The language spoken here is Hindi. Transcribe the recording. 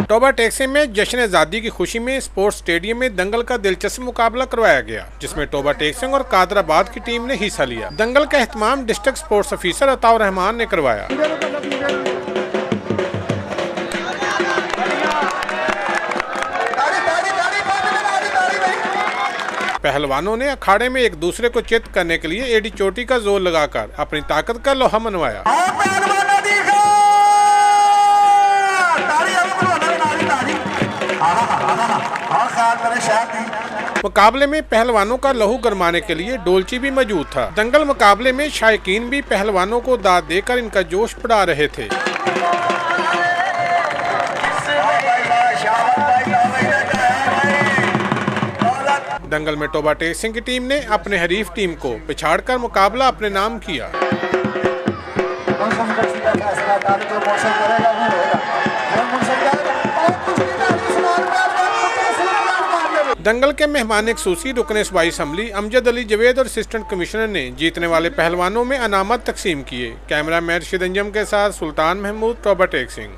टोबा टेक्सिंग में जश्न आज़ादी की खुशी में स्पोर्ट्स स्टेडियम में दंगल का दिलचस्प मुकाबला करवाया गया, जिसमें टोबा टेक्सिंग और कादराबाद की टीम ने हिस्सा लिया। दंगल का एहतमाम district sports officer Ataur Rahman ने करवाया। पहलवानों ने अखाड़े में एक दूसरे को चित करने के लिए एडी चोटी का जोर लगाकर अपनी ताकत का लोहा मनवाया। मुकाबले में पहलवानों का लहू गरमाने के लिए डोलची भी मौजूद था। दंगल मुकाबले में शायकीन भी पहलवानों को दाद देकर इनका जोश बढ़ा रहे थे। दंगल में टोबा टेक्सिंग की टीम ने अपने हरीफ टीम को पिछाड़कर मुकाबला अपने नाम किया। दंगल के मेहमान खसूसी रुकने सूबाई असम्बली अमजद अली जवेद और असिस्टेंट कमिश्नर ने जीतने वाले पहलवानों में अनामत तकसीम किए। कैमरा मैन रशीद अंजम के साथ सुल्तान महमूद, टोबा टेक्सिंग।